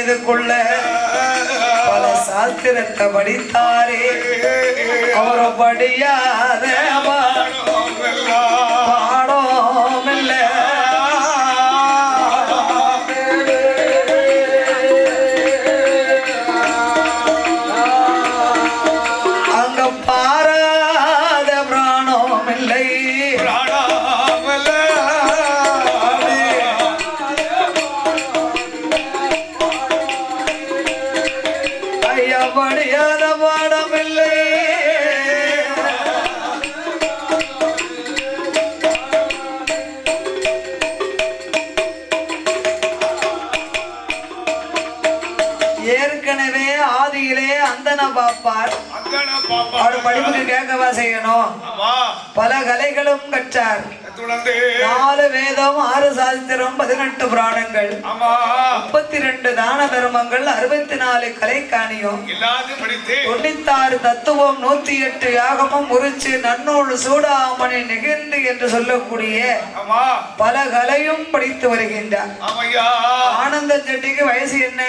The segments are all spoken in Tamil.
செய்து கொள்ள பல சாஸ்திரத்தை படித்தாரே அவரை படியாத பாடம் இல்ல. அங்க பாராத பிராணம் இல்லை. படியாத பாடமில்லை. ஏற்கனவே ஆதியிலே அந்தன பாப்பார் அவர் படிப்புக்கு கேட்கவா செய்யணும். பல கலைகளும் கற்றார். 4 வேதம் 6 சாஸ்திரம் 18 புராணங்கள் 32 தான தர்மங்கள் 64 கலைக்காணியம் 96 தத்துவம் 108 யாகமும் முறிச்சு நன்னூல் சூடாமணி நிகழ்ந்து என்று சொல்லக்கூடிய பல கலையும் படித்து வருகின்றார். ஆனந்த செட்டிக்கு வயசு என்ன?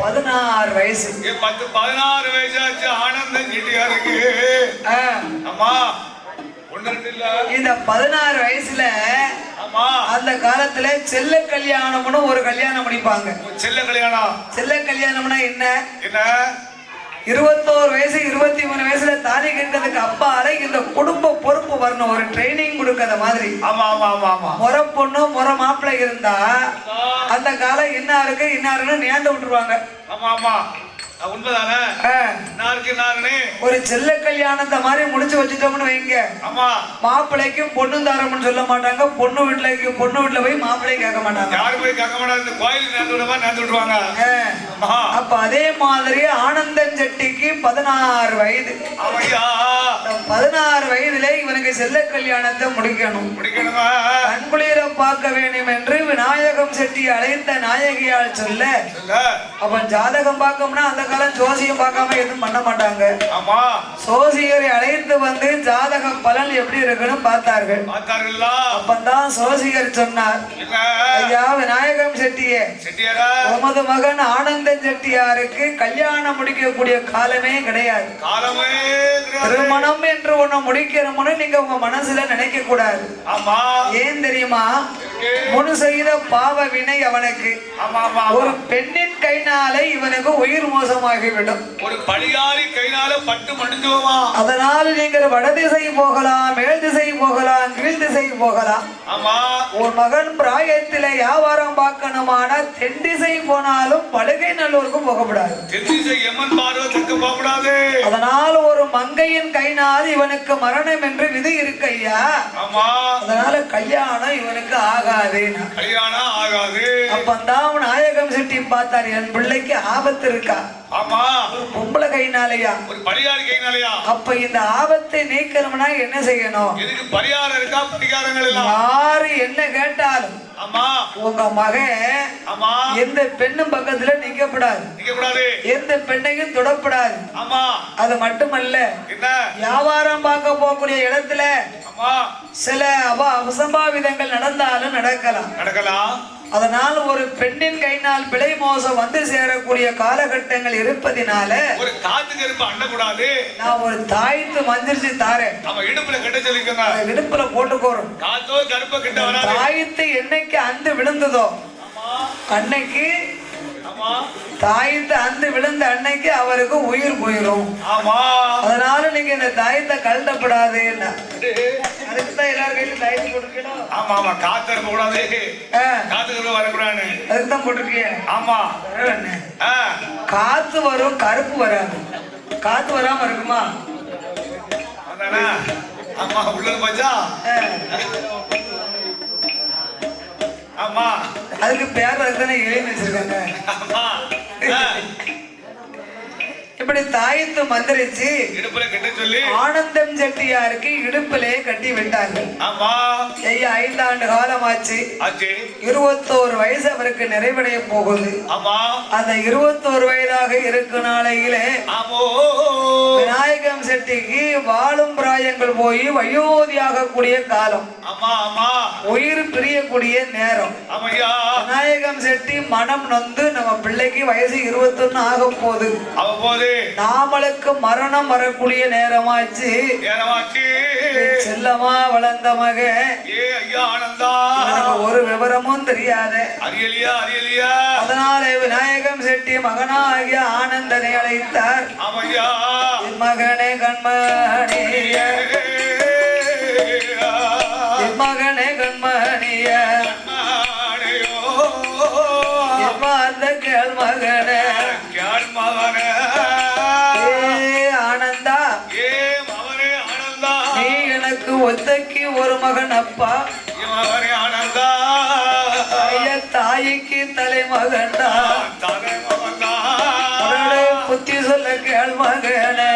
16 வயசு. 16 வயசாச்சு ஆனந்த செட்டியாருக்கு. இந்த 16 வயசுல அந்த காலத்துல செல்ல கல்யாணம்னு ஒரு கல்யாணம் முடிப்பாங்க. செல்ல கல்யாணம்னா என்ன? 21 வயசு 23 வயசுல தாலி கட்டதுக்கு அப்பால இந்த குடும்ப பொறுப்பு வரணும். ஒரு ட்ரைனிங் கொடுக்கற மாதிரி. முறை பொண்ணு முறை மாப்பிள்ளை இருந்தா அந்த காலம் இன்னாருக்கு இன்னாருன்னு நேர்ந்து விட்டுருவாங்க. ஒரு செல்ல கல்யாணத்தை மாதிரி முடிச்சு வச்சுட்டோம்னு வைங்க, மாப்பிள்ளைக்கும் பொண்ணு தாரம்னு சொல்ல மாட்டாங்க. பொண்ணு வீட்டுல போய் மாப்பிள்ளை கேட்க மாட்டாங்க. அப்ப அதே மாதிரி ஆனந்தன் செட்டிக்கு 16 வயது. 16 வயதுல இவனுக்கு செல்ல கல்யாணத்தை முடிக்கணும். கண்குளிர பார்க்க வேண்டும் என்று விநாயகம் செட்டி அழைத்த நாயகியால் சொல்ல, அவன் ஜாதகம் பார்க்கணும்னா அந்த காலம் ஜோசியம் பார்க்காம எதுவும் பண்ண மாட்டாங்க. சோசியரை அழைத்து வந்து ஜாதக பலன் எப்படி இருக்குன்னு பார்த்தார்கள். அப்பந்தான் சோசியர் சொன்னார், ஐயா விநாயகம் செட்டியே, உமது மகன் ஆனந்தன் செட்டியாருக்கு கல்யாணம் முடிக்கக்கூடிய காலமே கிடையாது. திருமணம் என்று ஒண்ணு முடிக்கிறோம்னு நீங்க உங்க மனசுல நினைக்க கூடாது. ஏன் தெரியுமா? முன் செய்த பாவ வினை அவனுக்கு ஒரு பெண்ணின் கைனாலே இவனுக்கு உயிர் மோசமாகிவிடும். ஒரு பழியாரி கைனால பட்டு மடிஞ்சுவோமா. அதனால் நீங்கள் வடதிசை போகலாம், மேல் திசை போகலாம், கீழ் திசை போகலாம். ஒரு மகன் பிராயத்தில வியாபாரம் பார்க்கணுமான தென் திசை போனாலும் படுகை நல்லூருக்கு போகக்கூடாது. அதனால் ஒரு மங்கையின் கைனால் இவனுக்கு மரணம் என்று விதி இருக்கு ஐயா. அதனால கல்யாணம் இவனுக்கு ஆகாது. அப்பந்தான் நாயகம் செட்டி பார்த்தார், என் பிள்ளைக்கு ஆபத்து இருக்கா. பொம்பளை கைனாலையா, ஒரு பரிகாரம் கைனாலையா. அப்ப இந்த ஆபத்தை நீக்கணும்னா என்ன செய்யணும்? இதுக்கு பரிகாரம் இருக்கா? பரிகாரங்கள் எல்லாம் யாரு என்ன கேட்டாலும் உங்க மகன் எந்த பெண்ணும் பக்கத்துல நிக்கப்படாது, எந்த பெண்ணையும் தொடப்படாது. அது மட்டுமல்ல, வியாபாரம் பார்க்க போகக்கூடிய இடத்துல சில அசம்பாவிதங்கள் நடந்தாலும் நடக்கலாம். அதனால் ஒரு பெண்ணின் கைனால் பிழை மோசம் வந்து சேரக்கூடிய காலகட்டங்கள் இருப்பதினால ஒரு காத்து கருப்பு அண்டக்கூடாது. நான் ஒரு தாய்த்து மந்திரிச்சு தாரேன். இடுப்புல கட்ட சொல்லிக்கோங்க. இடுப்புல போட்டுக்கோரும். காத்தோ கருப்ப கிட்ட வராது. தாய்த்து என்னைக்கு அந்து விழுந்ததோ அன்னைக்கு, தாயத்தை அந்து விழுந்த அன்னைக்கு அவருக்கு உயிர் போயிடும். அதனால நீங்க இந்த தாயத்தை கழட்டப்படாது. அதுக்குதான் எல்லாரும் கையில தாயத்தை போட்டுருக்கணும். ஆமா ஆமா, காத்து இருக்க கூடாது, காத்து வரக்கூடாது. அதுக்குதான் போட்டிருக்கீங்க. ஆமா, காத்து வரும், கருப்பு வராது. காத்து வராம இருக்குமா? ஆமா, உள்ள போச்சா. ஆமா, அதுக்கு பேர் அதுதானே எழுதி வச்சிருக்காங்க. இப்படி தாயத்து மந்திரிச்சு இடுப்புல கட்ட சொல்லி ஆனந்தம் செட்டியாருக்கு இடுப்பிலே கட்டி விட்டார்கள். 5 ஆண்டு காலமாச்சு. 21 வயசு அவருக்கு நிறைவடைய போகுது. அந்த 21 வயதாக இருக்கும் நாளையிலே விநாயகம் செட்டிக்கு வாழும் பிராயங்கள் போய் வயோதியாக கூடிய காலம், உயிர் பிரியக்கூடிய நேரம். விநாயகம் செட்டி மனம் நொந்து நம்ம பிள்ளைக்கு வயசு 21 ஆகும் போது நாமளுக்கு மரணம் வரக்கூடிய நேரமாச்சு. செல்லமா வளர்ந்த மகன் ஒரு விவரமும் தெரியாத. அதனாலே விநாயகம் செட்டி மகனாகிய ஆனந்தனை அழைத்தார். என் மகனே கண்மணிய, என் மகனே கண்மணிய, என் கேள் மகனே, ஆனந்தா நீ எனக்கு ஒத்தைக்கு ஒரு மகன் அப்பா, தாய்க்கு தலைமகன்டா, புத்தி சொல்ல கேள் மகனே,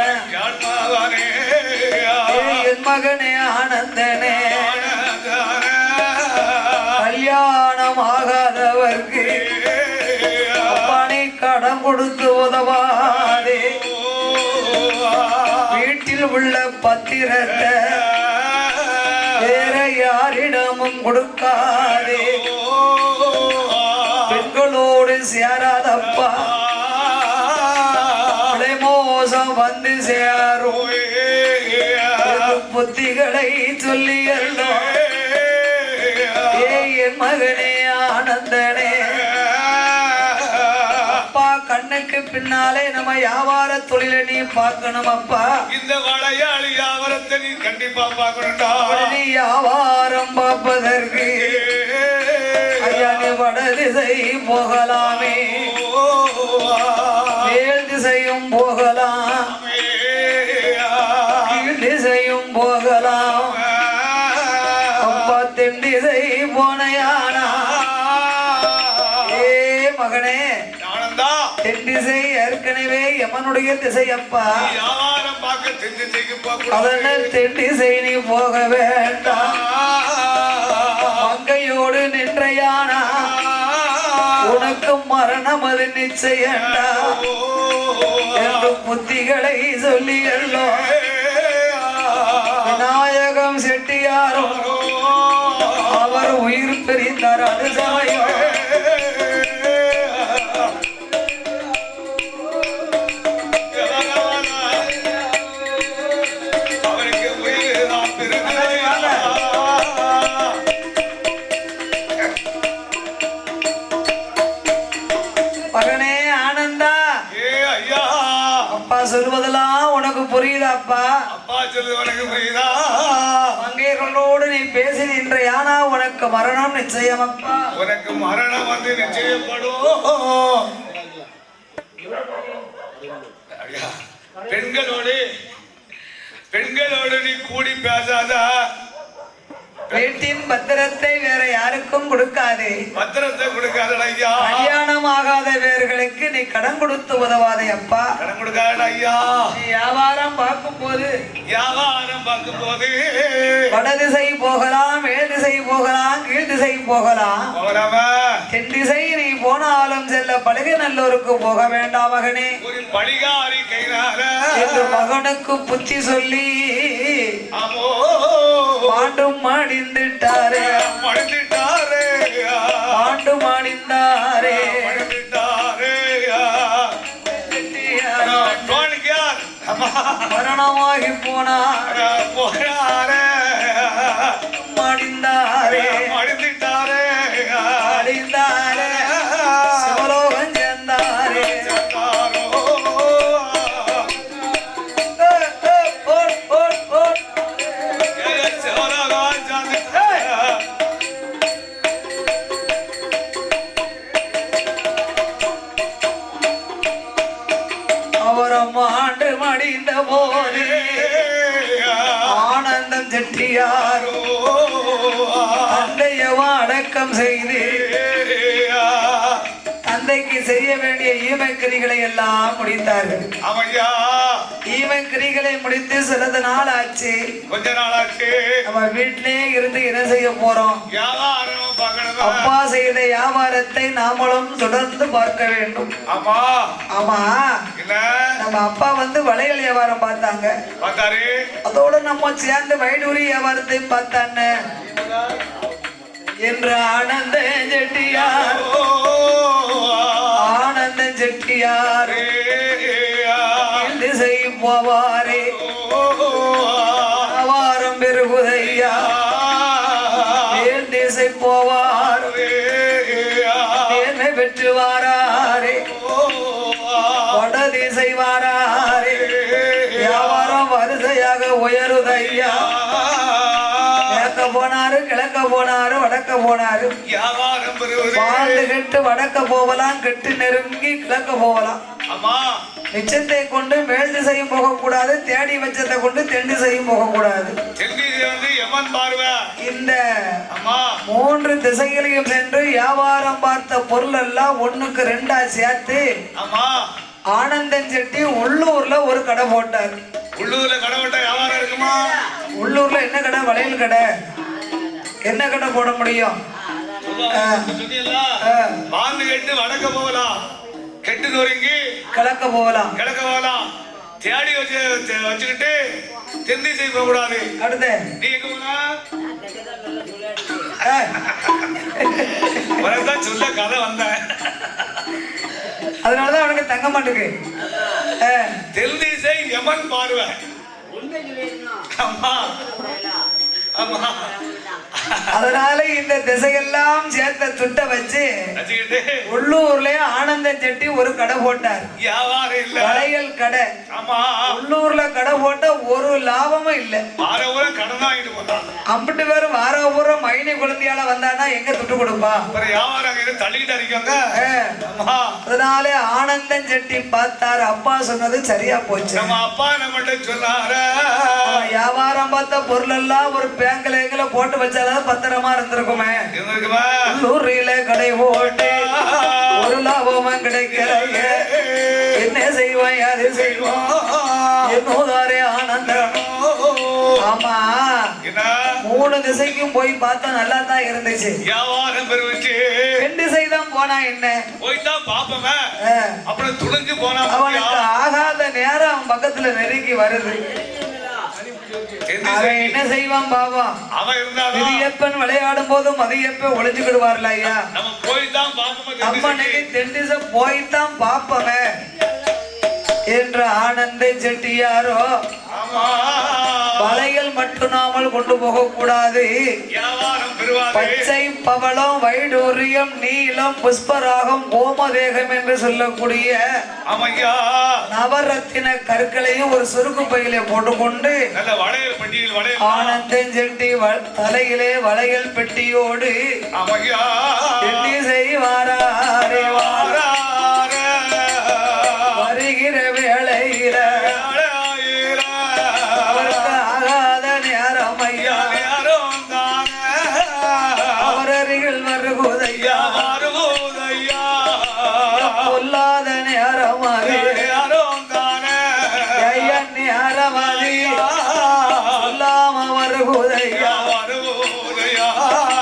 என் மகனே ஆனந்தனே, கல்யாணம் ஆகாதவர்க்கு அப்பானை கடன் கொடுத்து உதவாதே, வீட்டில் உள்ள பத்திரத்தை வேற யாரிடமும் கொடுக்காதே, பெண்களோடு சேராதப்பா, மோசம் வந்து சேரும் புத்திகளை சொல்லியல்லோ. என் மகனே ஆனந்தனே, அப்பா கண்ணுக்கு பின்னாலே நம்ம வியாபார தொழிலை நீ பார்க்கணும் அப்பா. இந்த வளையாளி வியாபாரத்தை நீ கண்டிப்பா பார்க்கணும்டா. நீ வியாபாரம் பார்ப்பதற்கு ஐயா நீ வட திசை போகலாமே, மேல் திசையும் போகலாம், கீழ் திசையும் போகலாம், அப்பா தென் திசை போனையானா. மகனே தென் திசை ஏற்கனவே யமனுடைய திசை அப்பா, அதனால் தென் திசை நீ போக வேண்டாம். மங்கையோடு நின்றையானா உனக்கு மரணம் அது நிச்சயண்டா என்று புத்திகளை சொல்லியல்லோ. விநாயகம் செட்டியாரும் அவர் உயிர் பிரிந்தார். அது சமயம் மகனே ஆனந்தா, அப்பா சொல்வதெல்லாம் உனக்கு புரியுதாப்பா? அப்பா சொல்லுது உனக்கு புரியுதா? மங்கையர்களோடு நீ பேசி நின்ற யானா உனக்கு மரணம் நிச்சயம் அப்பா. உனக்கு மரணம் வந்து நிச்சயப்படும். பெண்களோடு நீ கூடி பேசாத. வீட்டின் பத்திரத்தை வேற யாருக்கும் கொடுக்காதே. பத்திரத்தை கொடுக்காத ஐயா. கல்யாணம் ஆகாத வேர்களுக்கு நீ கடன் கொடுத்து உதவாதே அப்பா. கடன் கொடுக்காத ஐயா. நீ வியாபாரம் பார்க்கும் போது வடதிசை போகலாம், மேல் திசை போகலாம், கீழ் திசை போகலாம். தென் திசை நீ போனாலும் செல்ல பழக நல்லோருக்கு போக வேண்டாம் மகனே. பழிகாரி கைனால என்று மகனுக்கு புத்தி சொல்லி பாண்டும் மடிந்துட்டாரே, பாண்டும் மடிந்தாரே. மரணமாகி போனார் மடிந்தாரே, அடிந்தாரே, சிவலோகம் சேர்ந்தாரே. அவரம் ஆண்டு மடிந்த போது ஆனந்தம் செட்டியாரோ தந்தைய அடக்கம் செய்து தந்தைக்கு செய்ய வேண்டிய ஈமக்கிரிகளை எல்லாம் முடித்தார்கள். ஈமக்கிரிகளை முடித்து சிறிது நாள் ஆச்சு. கொஞ்ச நாள் ஆச்சு. நம்ம வீட்டிலே இருந்து என்ன செய்ய போறோம்? அப்பா செய்த வியாபாரத்தை நாமளும் தொடர்ந்து பார்க்க வேண்டும். ஆமா, நம்ம அப்பா வந்து வளையல் வியாபாரம் பார்த்தாங்க. அதோட நம்ம சேர்ந்து வைடூரி வியாபாரத்தை பார்த்தாங்க என்று ஆனந்த செட்டியார் செட்டியார் திசை போவாரே வாரம் பெருகுதையா திசை போவார் தேர்மை பெற்று வாராரே வட திசை வாராரே வியாபாரம் வரிசையாக உயருதையா கிழக்க போனாரு கிழக்க போனாரு வடக்க போனாரு வாழ்ந்து கெட்டு வடக்க போகலாம் கெட்டு நெருங்கி கிழக்க போகலாம் மிச்சத்தை கொண்டு மேல் திசையும் போகக்கூடாது தேடி வச்சத்தை கொண்டு தென் திசையும் போகக்கூடாது இந்த 3 திசைகளையும் சென்று வியாபாரம் பார்த்த பொருள் எல்லாம் 1க்கு 2 சேர்த்து ஆனந்தன் செட்டி உள்ளூர்ல ஒரு கடை போட்டார். உள்ளூர்ல கடை போட்டா வியாபாரம் இருக்குமா? உள்ளூர்ல என்ன கடை? வளையல் கடை. என்ன கடை போட முடியும்? வாழ்ந்து கெட்டு வடக்க போகலாம் கெட்டு நொறுங்கி கிழக்க போகலாம் தேடி வச்சுக்கிட்டு தென் திசை போக கூடாது. அடுத்து நீ எங்க போனா சொல்ல கதை வந்தேன். அதனாலதான் அவனுக்கு தங்க மாட்டுக்கு தென் திசை யமன் பார்வை. அதனால இந்த திசையெல்லாம் சேர்த்த துட்ட வச்சு உள்ளூர்ல ஆனந்தன் செட்டி ஒரு கடை போட்டார். வளையல் கடை. உள்ளூர்ல கடை போட்ட ஒரு லாபமும் இல்ல. அம்பிட்டு பேரும் வாரபூரம் மைனி குழந்தையால வந்தானா எங்க துட்டு கொடுப்பா? அதனால ஆனந்தன் செட்டி பார்த்தாரு. அப்பா சொன்னது சரியா போச்சு. அப்பா நம்மகிட்ட சொன்னாரு வியாபாரம் பார்த்த பொருள் எல்லாம் ஒரு பேங்க்ல எங்களை போட்டு வச்சாலும் பத்திரமா இருந்திருக்குமே. உள்ளூரில கடை போட்டு ஒரு லாபமும் கிடைக்கிறாங்க. என்ன செய்வான் அது செய்வோம் என்னோதாரே ஆனந்தம். ஆமா 3 திசைக்கும் போய் பார்த்தா நல்லா தான் இருந்துச்சு. வியாபாரம் பெருச்சு 2 திசை தான் போனா என்ன போய்தான் பாப்பமே. அப்புறம் துணிஞ்சு போனா அவனுக்கு ஆகாத நேரம் அவன் பக்கத்துல நெருங்கி வருது. அவன் என்ன செய்வான் பாவா? மதியப்பன் விளையாடும் போதும் மதியப்ப ஒளிஞ்சுக்கிடுவார்ல ஐயா. அம்மனுக்கு தென் திசை போய்தான் பாப்பமே என்ற ஆனந்த செட்டியாரோ வளையல் மட்டும் நாமல் கொண்டு போக கூடாது. பச்சை பவளம் வைடூரியம் நீலம் புஷ்பராகம் கோமதேகம் என்று சொல்லக்கூடிய நவரத்தின கற்களையும் ஒரு சுருக்கு பையிலே போட்டுக்கொண்டு ஆனந்தன் செட்டி தலையிலே வளையல் பெட்டியோடு செய்வாரே வருகிற வேளையில அவருக்கு ஆகாத நேரம் ஐயா அவர் அருகில் வருகுதையா பொல்லாத நேரம் ஐயா நேரம் சொல்லாம வருகுதையா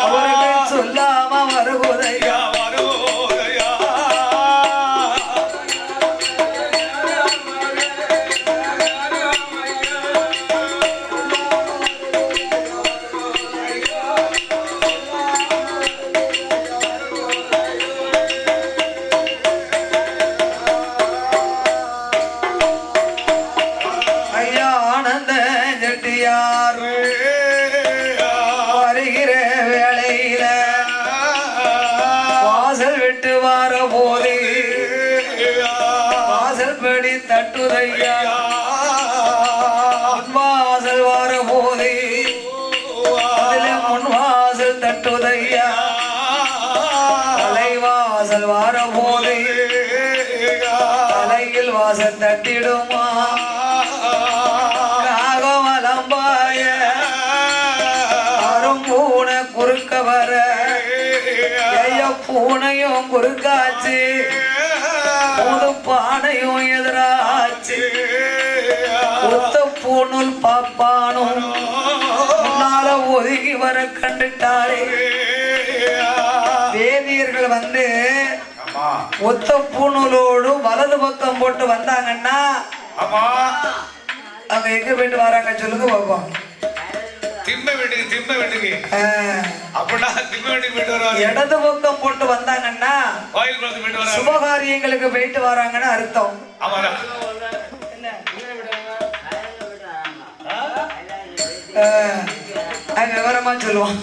அவருக்கு சொல்லாம வருகுதையா வருகிற வேளையில வாசல் விட்டு வர போது வாசல் படி தட்டுதையா. வாசல் வர போது அதுல முன் வாசல் தட்டுதையா. தலைவாசல் வர போது தலையில் வாசல் தட்டிடுமா. பூனை குறுக்க வர பூனையும் குறுக்காச்சு புது பானையும் எதிராச்சு. ஒத்த பூணுல் பாப்பானும் முன்னால ஒதுங்கி வர கண்டுட்டாரே. வேதியர்கள் வந்து ஒத்த பூணூலோடு வலது பக்கம் போட்டு வந்தாங்கன்னா அவங்க எங்க போயிட்டு வராங்க சொல்லுங்க பாப்போம். அப்படின்னா திம்ம வீட்டுக்கு போயிட்டு வருவாங்க. இடது பக்கம் போட்டு வந்தாங்கன்னா கோயில் குளத்துக்கு போயிட்டு வராங்க. சுபகாரியங்களுக்கு போயிட்டு வராங்கன்னு அர்த்தம். ஆமாடா. விவரமா சொல்லுவான்.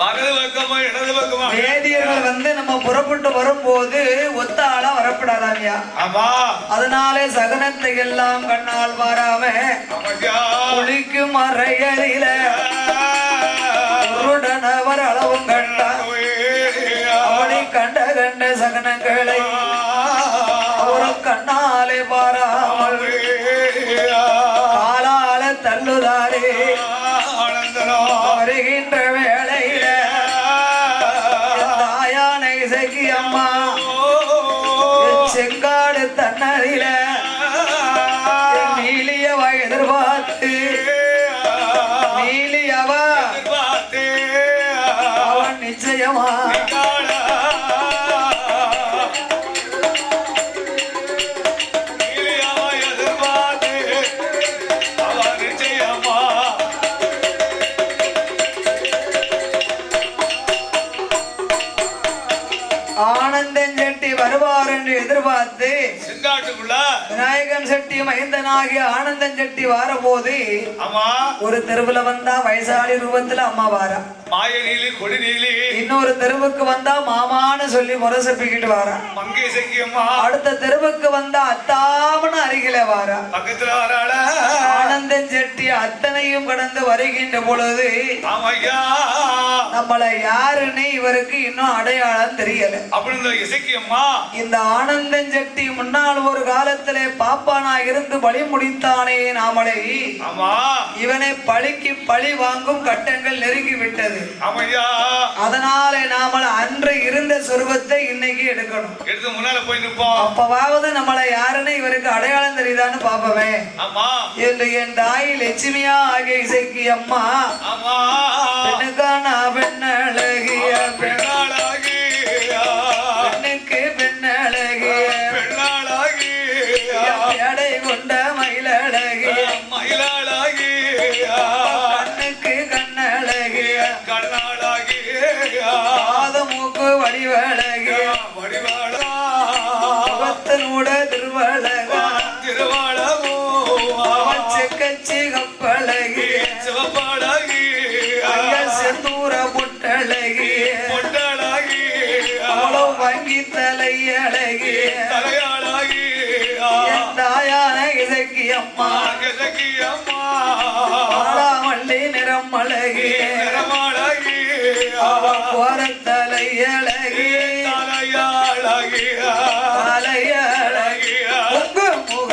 வலது பக்கமா இடது பக்கமா வேதியர்கள் வந்து நம்ம புறப்பட்டு வரும்போது ஒத்த ஆளா வரப்படாதாமியா. ஆமா. அதனாலே சகனத்தை எல்லாம் கண்ணால் பாராம குளிக்கும் அறையறில உருடனவர் அளவும் கண்டா அவனை கண்ட கண்ட சகனங்களை ஒரு கண்ணாலே பாராமல் காலால தள்ளுதாரே வருகின்ற வேளையில தாயான இசைக்கு அம்மா செங்காடு தன்னதில நீலியவ எதிர்பார்த்து நீலியவ அவன் நிச்சயமா ஆனந்தன் செட்டி வருவார் என்று எதிர்பார்த்து செங்காட்டுக்குள்ள விநாயகன் செட்டி மைந்தனாகிய ஆனந்தன் செட்டி வார போது ஆமா ஒரு தெருவுல வந்தா வயசாளி ரூபத்துல அம்மா வாரா. மாய நீலி கொடி நீலி. இன்னொரு தெருவுக்கு வந்தா மாமான்னு சொல்லி முரசப்பிக்கிட்டு வாரா. மங்கை சக்கியம்மா. அடுத்த தெருவுக்கு வந்தா அத்தாமன்னு அருகில வாரா. பக்கத்துல வராள ஆனந்தன் செட்டி அத்தனையும் கடந்து வருகின்ற பொழுது ஆமையா நம்மளை யாருன்னு இவருக்கு இன்னும் அடையாளம் தெரியல. அப்படின்னு இசக்கியம்மா இந்த ஆனந்தன் செட்டி முன்னால் ஒரு காலத்திலே பாப்பானா இருந்து பலி முடித்தானே நாமளை. ஆமா. இவனை பழிக்கு பழி வாங்கும் கட்டங்கள் நெருங்கி விட்டது. ஆமையா. அதனாலே நாம அன்று இருந்த சொருபத்தை இன்னைக்கு எடுக்கணும். எடுத்து முன்னால போய் நிப்போம். அப்பவாவது நம்மளை யாருன்னு இவருக்கு அடையாளம் தெரியுதான்னு பாப்பவே. ஆமா. என்று என் தாய் லட்சுமியா ஆகிய இசைக்கு அம்மா. ஆமா. பெண்ணுக்கான பெண்ணழகிய பெண்ணாளாகிய பெண்ணுக்கு பெண்ணழகிய பெண்ணாளாகிய எடை கொண்ட மயிலழகிய மயிலாளாகிய கண்ணுக்கு கண்ணழகிய கண்ணாளாகிய பாதமூக்கு வடிவழகிய வடிவாளா முகத்தனூட திருவழகா திருவாளமோ செக்கச்சி கப்பழகிய சிவப்பாளாகிய செந்தூர பொட்டழகிய பொட்டழகிய அவ்வளவு வங்கி தலையழகிய என் தாயான இசைக்கு அம்மா பாலாமல்லி நிறம் அழகிய போற தலையழகிய தலையழகிய உங்க முக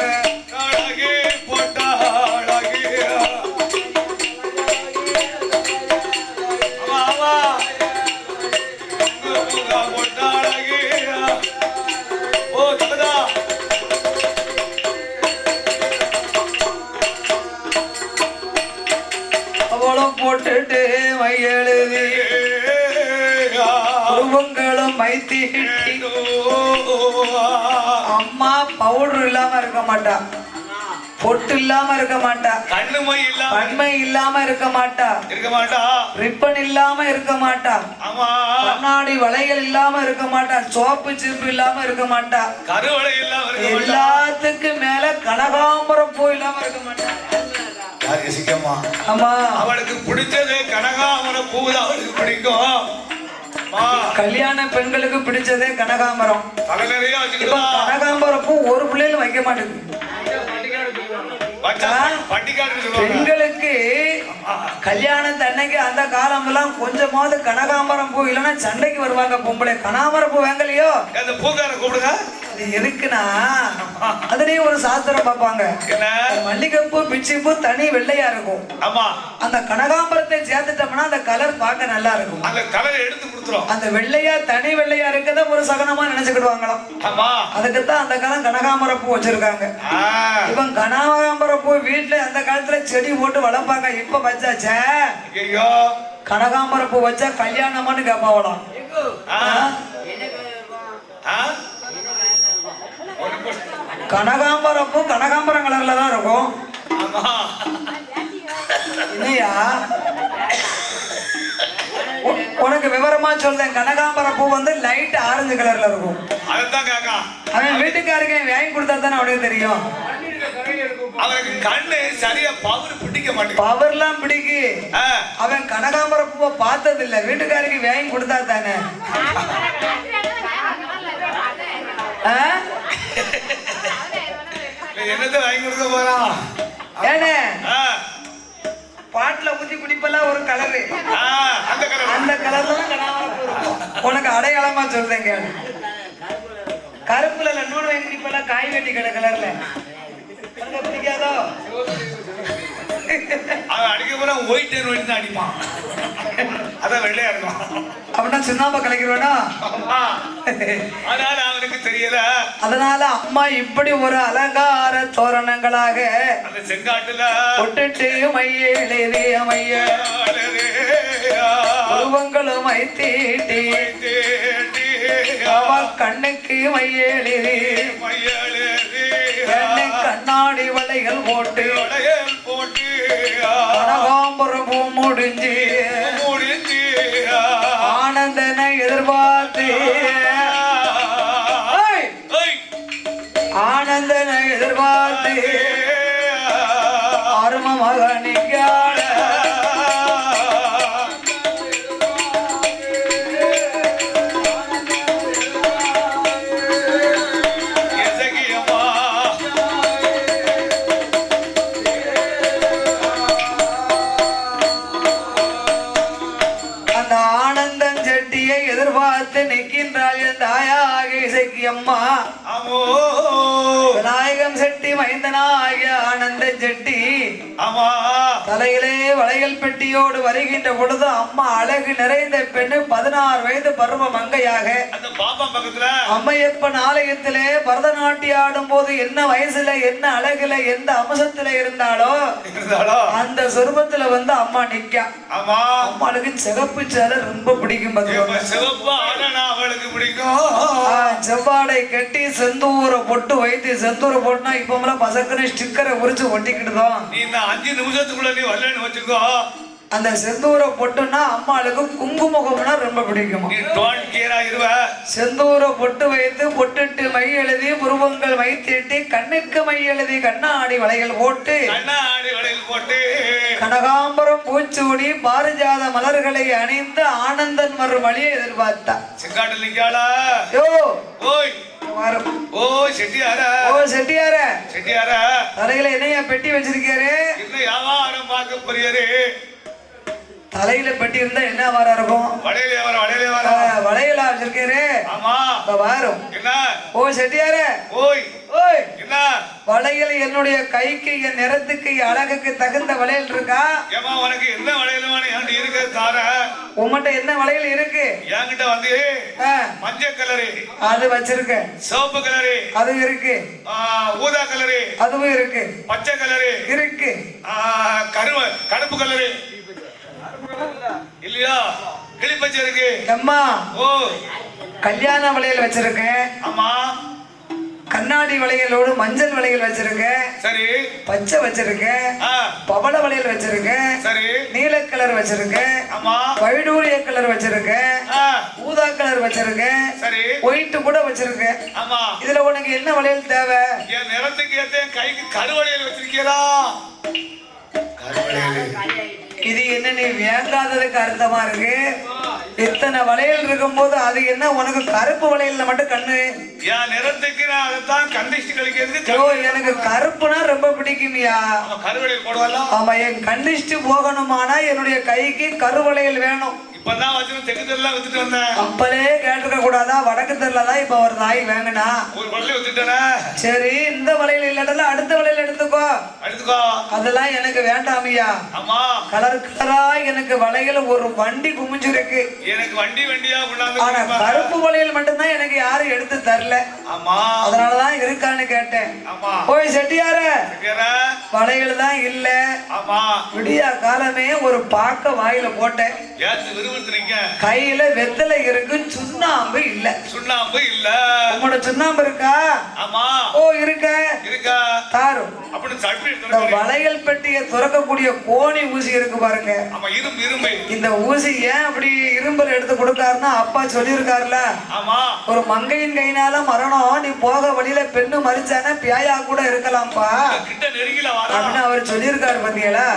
அவளும் போட்டுட்டு மை எழுதி குடும்பங்களும் மைத்தீட்டி அம்மா பவுடர் இல்லாம இருக்க மாட்டா, பொட்டு இல்லாம இருக்க மாட்டா, கண்ணுமை இல்லாம கண்மை இல்லாம இருக்க மாட்டா, இருக்க மாட்டா, ரிப்பன் இல்லாம இருக்க மாட்டா, ஆமா கண்ணாடி வளையல் இல்லாம இருக்க மாட்டா, சோப்பு சிப்பு இல்லாம இருக்க மாட்டா, கருவளை இல்லாம இருக்க மாட்டா, எல்லாத்துக்கும் மேல கனகாம்பரம் பூ இல்லாம இருக்க மாட்டா. ஆமா அவளுக்கு பிடிச்சது கனகாமர பூ தான் அவளுக்கு பிடிக்கும். கல்யாண பெண்களுக்கு பிடிச்சதே கனகாம்பரம். தலை நிறைய இப்ப கனகாம்பரம் பூ ஒரு பிள்ளையில வைக்க மாட்டேங்குது. பெண்களுக்கு கல்யாணத்து அன்னைக்கு அந்த காலம் எல்லாம் கொஞ்சமாவது கனகாம்பரம் பூ இல்லைன்னா சண்டைக்கு வருவாங்க பொம்பளை. கனகாம்பரம் பூ வாங்கலையோ பூக்கார கூப்பிடுங்க. அது எதுக்குன்னா அதுலயும் ஒரு சாஸ்திரம் பார்ப்பாங்க. மல்லிகைப்பூ பிச்சிப்பூ தனி வெள்ளையா இருக்கும். ஆமா அந்த கனகாம்பரத்தை சேர்த்துட்டோம்னா அந்த கலர் பார்க்க நல்லா இருக்கும். அந்த கலரை எடுத்து கொடுத்துரும். அந்த வெள்ளையா தனி வெள்ளையா இருக்கத ஒரு சகனமா நினைச்சுக்கிடுவாங்களாம். ஆமா அதுக்குத்தான் அந்த காலம் கனகாம்பர பூ வச்சிருக்காங்க. இவன் கனகாம்பர பூ வீட்டுல அந்த காலத்துல செடி போட்டு வளர்ப்பாங்க. இப்ப வச்சாச்சே கனகாம்பர பூ வச்சா கல்யாணமானு கேப்பாவலாம். கனகாம்பரம் பூ கனகாம்பரம் கலர்ல தான் இருக்கும். இல்லையா உனக்கு விவரமா சொல்றேன். கனகாம்பர பூ வந்து லைட் ஆரஞ்சு கலர்ல இருக்கும். அதுதான் காக்கா. அவன் வீட்டுக்காரங்க வாங்கி கொடுத்தா தானே அவனுக்கு தெரியும். அவனுக்கு கண்ணு சரியா பவர் பிடிக்க மாட்டேங்குது. பவர்லாம் பிடிக்கு. அவன் கனகாம்பர பூவை பார்த்தது இல்ல, வீட்டுக்காரங்க வாங்கி கொடுத்தா தானே. என்னத்தை வாங்கி கொடுக்க போறான்? ஏனே பாட்டுல ஊத்தி குடிப்பெல்லாம் ஒரு கலரு, அந்த கலர்ல தான் கனகாம்பர பூ இருக்கும். உனக்கு அடையாளமா சொல்றேன் கேளு. கருப்புல நூறு வாங்கி குடிப்பெல்லாம் காய் வெட்டி கலர்ல பிடிக்காதோ? அவன் அடிக்க போற ஒயிட் அண்ட் ஒயிட் தான் அடிப்பான். அதான் வெள்ளையா இருக்கும். அப்படின்னா சுண்ணாம்பு கலக்கிறோனா? அதனால அவனுக்கு தெரியல. அதனால அம்மா இப்படி ஒரு அலங்கார தோரணங்களாக அந்த செங்காட்டுல ஒட்டுட்டு மையேலே மைய உருவங்களும் ஐத்தீட்டி கண்ணுக்கு மையேலே கண்ணாடி வளைகள் போட்டு கனகாம்பரம் பூ முடிஞ்சு ஆனந்தனை எதிர்பார்த்து ஆனந்தனை எதிர்பார்த்து அருமமாக நிற்காட எதிர்பார்த்து நிற்கின்றாள் என் தாயாக இசைக்கு அம்மா. விநாயகம் செட்டி மைந்தனாகிய ஆனந்த செட்டி தலையிலே வளையல் பெட்டியோடு வருகின்ற பொழுது அம்மா அழகு நிறைந்த பெண்ணு 16 வயது பருவ மங்கையாக அம்மையப்பன் ஆலயத்திலே பரதநாட்டியம் ஆடும் போது என்ன வயசுல என்ன அழகுல எந்த அம்சத்துல இருந்தாலோ அந்த சொருபத்துல வந்து அம்மா நிக்கா. அம்மாளுக்கு சிகப்பு சேலை ரொம்ப பிடிக்கும். அவளுக்கு பிடிக்கும். செவ்வாடை கட்டி செந்தூர பொட்டு வைத்து செந்தூர பொட்டுனா இப்ப பசக்குன்னு ஸ்டிக்கரை உரிச்சு ஒட்டிக்கிட்டுதான். நீ இந்த 5 நிமிஷத்துக்குள்ள நீ வரலன்னு வச்சுக்கோ. அந்த செந்தூர பொட்டுனா அம்மாளுக்கு குங்குமம்னா ரொம்ப பிடிக்கும். செந்தூர பொட்டு வைத்து பொட்டுட்டு மை எழுதி புருவங்கள் மை தீட்டி கண்ணுக்கு மை எழுதி கண்ணாடி வளைகள் போட்டு கனகாம்பரம் பூச்சூடி பாரிஜாத மலர்களை அணிந்து ஆனந்தன் வரும் வழியை எதிர்பார்த்தா. தலையில என்னையா பெட்டி வச்சிருக்காரு? தலையில பெட்டி இருந்தா என்ன வாரம் இருக்கும்? வளையலா வச்சிருக்காரு. வாரம். ஓ செட்டியார, வளையல் என்னுடைய கைக்கு என் நிறத்துக்கு அழகுக்கு தகுந்த வளையல் இருக்கா? உனக்கு என்ன வளையல் இருக்கு? உங்ககிட்ட என்ன வளையல் இருக்கு? என்கிட்ட வந்து மஞ்சள் கலரு அது வச்சிருக்க, சிவப்பு கலரு அது இருக்கு, ஊதா கலரு அதுவும் இருக்கு, பச்சை கலரு இருக்கு, கருப்பு கலரு இல்லையா, கிளிப்பச்சை இருக்கு. அம்மா கல்யாண வளையல் வச்சிருக்கேன். ஆமா, கண்ணாடி வளையலோடு மஞ்சள் வளையல் வச்சிருக்கேன். சரி. பச்சை வச்சிருக்கேன், பவள வளையல் வச்சிருக்கேன். சரி. நீல கலர் வச்சிருக்கேன். ஆமா. வைடூரிய கலர் வச்சிருக்கேன். ஊதா கலர் வச்சிருக்கேன். சரி. ஒயிட் கூட வச்சிருக்கேன். ஆமா. இதுல உனக்கு என்ன வளையல் தேவை? என் நிறத்துக்கு ஏத்த கைக்கு கருவளையல் வச்சிருக்கீரா? இது என்ன நீ வேண்டாததுக்கு அர்த்தமா இருக்கு? இத்தனை வளையல் இருக்கும் போது அது என்ன உனக்கு கருப்பு வளையல்ல மட்டும் கண்ணு? என் நிறத்துக்கு நான் அதைத்தான் கண்டிஷ்டி கழிக்கிறதுக்கு. எனக்கு கருப்புனா ரொம்ப பிடிக்குமியா. கருவளையல் போடுவாங்க. ஆமா, என் கண்டிஷ்டி போகணுமானா என்னுடைய கைக்கு கருவளையல் வேணும். இப்பதான் வச்சு தெற்கு தெருல வித்துட்டு வந்தேன். அப்பலே கேட்டிருக்க கூடாதா? வடக்கு தெருலதான் இப்ப ஒரு நாய் வேங்கனா. ஒரு வளையல் வித்துட்டேனா? சரி, இந்த வளையல் இல்லடல அடுத்த வளையல் எடுத்துக்கோ. அதெல்லாம் எனக்கு வேண்டாமியா. ஆமா. கலர் கலரா எனக்கு வளையல் ஒரு வண்டி குமிஞ்சிருக்கு. எனக்கு வண்டி வண்டியா கொண்டாந்து. ஆனா கருப்பு வளையல் மட்டும்தான் எனக்கு யாரும் எடுத்து தரல. ஆமா. அதனாலதான் இருக்கான்னு கேட்டேன். ஆமா. போய் செட்டியார, வளையல் தான் இல்ல. ஆமா. விடியா காலமே ஒரு பாக்க வாயில போட்டேன். கையில வெத்தலை இருக்கு, சுண்ணாம்பு இல்ல. சுண்ணாம்பு இல்ல. உங்களோட சுண்ணாம்பு இருக்கா? ஆமா. ஓ இருக்க. இருக்கா? தாரும். அப்படி இந்த வளையல் பெட்டியை துறக்கக்கூடிய கோணி ஊசி இருக்கு பாருங்க. ஆமா, இரும்பு. இந்த ஊசி ஏன் அப்படி இரும்பல் எடுத்து கொடுத்தாருன்னா அப்பா சொல்லியிருக்காருல, ஆமா, ஒரு மங்கையின் கையினால மரணம், நீ போக வழியில பெண்ணு மறிச்சானா பியாயா கூட இருக்கலாம்ப்பா அப்படின்னு அவர் சொல்லியிருக்காரு பாத்தீங்களா.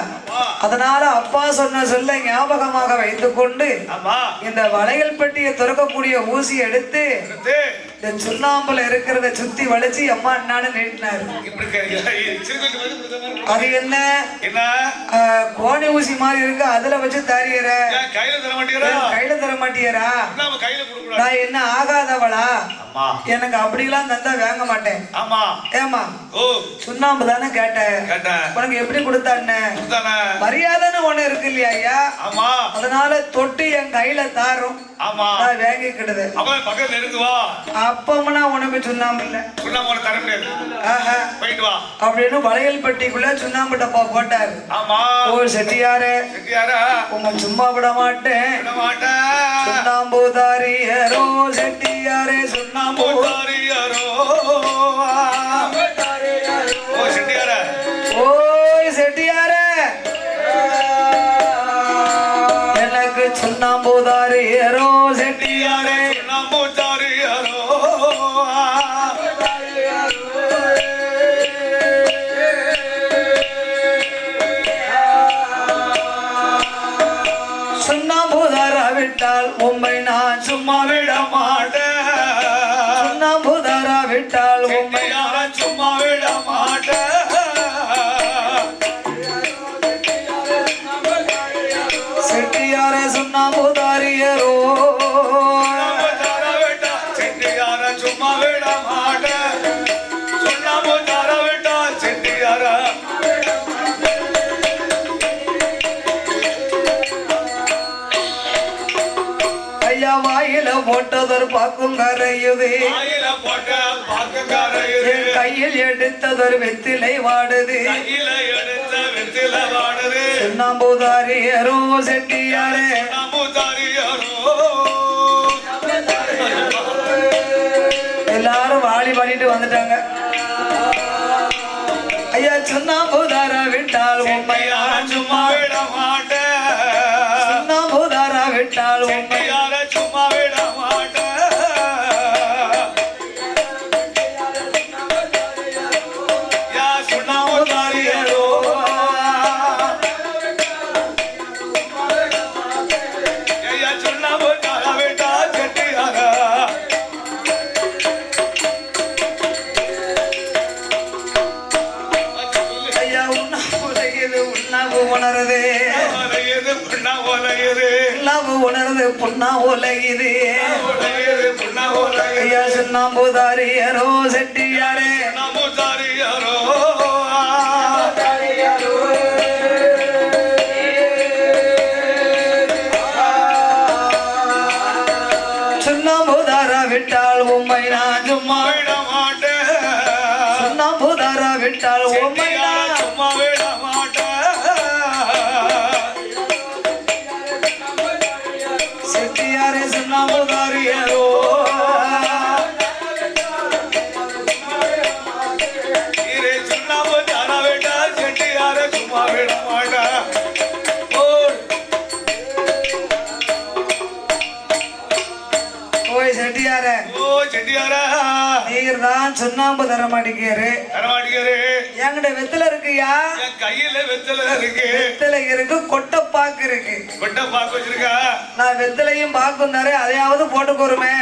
அதனால அப்பா சொன்ன சொல்ல ஞாபகமாக வைத்துக் கொண்டு இந்த வளையல் பெட்டியை துறக்கக்கூடிய ஊசி எடுத்து இந்த சுண்ணாம்புல இருக்கிறத சுத்தி வளைச்சு அம்மா என்னான்னு நீட்டினாரு. அது என்ன கோணி ஊசி மாதிரி இருக்கு, அதுல வச்சு தரியற கையில தர மாட்டியரா, நான் என்ன ஆகாதவளா, எனக்கு அப்படிலாம் தந்தா வாங்க மாட்டேன். ஏமா சுண்ணாம்பு தானே கேட்டேன், உனக்கு எப்படி கொடுத்தான்னு மரியாதைன்னு ஒண்ணு இருக்கு இல்லையா ஐயா, அதனால தொட்டு என் கையில தாரும் வாங்கிக்கிடுது. அப்பம்னா உனக்கு சுண்ணாம்பு இல்ல அப்படின்னு வளையல் பெட்டிக்குள்ள சுண்ணாம்பு டப்பா போட்டாரு. ஓ செட்டியாரே, உங்க சும்மா விட மாட்டேன், சுண்ணாம்பு தாரியரோ செட்டியாரே, சுண்ணாம்பு தாரியரோ, ஓய் செட்டியாரே, எனக்கு சுண்ணாம்பு தாரியரோ செட்டியாரே, சுண்ணாம்பு தாரியரோ, சுண்ணாம்பு தாராவிட்டால் உம்மை நான் சும்மா விட மாட்டேன், சுண்ணாம்பு தாராவிட்டால் உம்மை நான் சும்மா விட மாட்டேன், செட்டியாரே சுண்ணாம்பு தாரியரோ, செட்டியார சும்மா விட மாட்டேன், சுண்ணாம்பு தாராவிட்டா செட்டியார. ஐயா வாயில போட்டதொரு பாக்கும் கரையுது, என் கையில் எடுத்ததொரு வெத்திலை வாடுது, சுண்ணாம்புதாரியரோ செட்டியாரே, எல்லாரும் வாழி பாடிட்டு வந்துட்டாங்க. ஐயா சுண்ணாம்புதாரா விட்டால் உண்மையா சும்மா விட மாட்டேன், சுண்ணாம்புதாரா விட்டால் உண்மையார சும்மா விட மாட்டேன், யா சுண்ணாம்புதாரியரோ, ஐயா சுண்ணாம்புதாரா விட்டால் செட்டியாரா. ஐயா உண்ணாவு உணருது, உண்ணாவு உணருது புண்ணா உலகிது, ஐயா சுண்ணாம்புதாரியரோ செட்டியாரே, சுண்ணாம்புதாரா விட்டால் உம்மை நான் சும்மா விட மாட்டேன், சுண்ணாம்புதாரா விட்டால் உம்மை நான் சும்மா விட மாட்டேன், செட்டியாரே சுண்ணாம்புதாரியரோ, சுண்ணாம்புதாரா விட்டால் செட்டியாரே சும்மா விட மாட்டேன். ஓய் செட்டியாரே, நீர் தான் சுண்ணாம்பு தர மாட்டேங்கிறாரு, என்கிட்ட வெத்தலை இருக்குயா, கையில வெத்தலை இருக்கு, வெத்தலை இருக்கு, கொட்டை பாக்கு இருக்கு, கொட்டை பாக்கு வச்சிருக்கா, நான் வெத்தலையும் பாக்கும் தரேன், அதையாவது போட்டுக்கோருமே.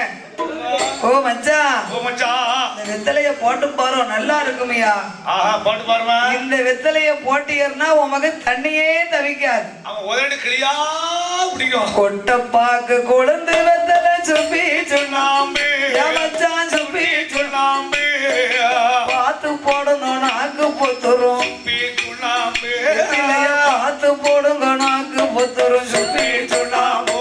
ஓ மச்சான், இந்த வெத்தலைய போட்டு பாரு, நல்லா இருக்குமையா, போட்டு பாருமா, இந்த வெத்தலைய போட்டியர்னா உமக்கு தண்ணியே தவிக்காது, கிளியா பிடிக்கும், கொட்டை பாக்கு கொழுந்து வெத்தலை சுப்பி சுண்ணாம்பு, மச்சான் சுப்பி சுண்ணாம்பு, பார்த்து போடணும் நாக்கு பொத்துரும், பார்த்து போடுங்க நாக்கு பொத்துரும், சுப்பி சுண்ணாம்பு,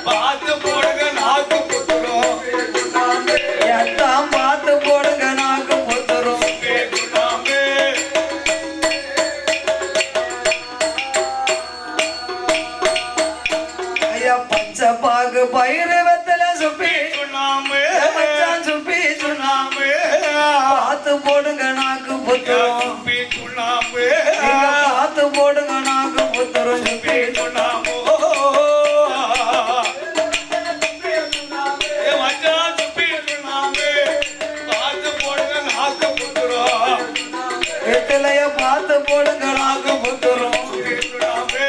பார்த்து போடுங்க நாக்கு பொத்துரும். ஐயா பச்சை பாகு பயிறு வெத்தலை சுப்பி போடுங்க நாக்கு புத்துரும் சுப்பி சுண்ணாம்பு பார்த்து போடுங்க நாக்கு புத்துரும் சுப்பி சுண்ணாம்பு மச்சான் சுப்பி சுண்ணாம்பு பார்த்து போடுங்க நாக்கு புத்துரும் வெத்திலைய பார்த்து போடுங்க நாக்கு புத்துரும் சுப்பி சுண்ணாம்பு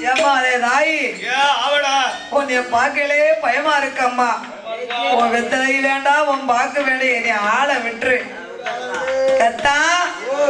ஏமா அதே தாயி அவடா உன்னை பார்க்கலே பயமா இருக்கம்மா உன் வெத்தலை வேண்டாம் உன் பார்க்க வேண்டிய நீ ஆளை விட்டுரு கத்தா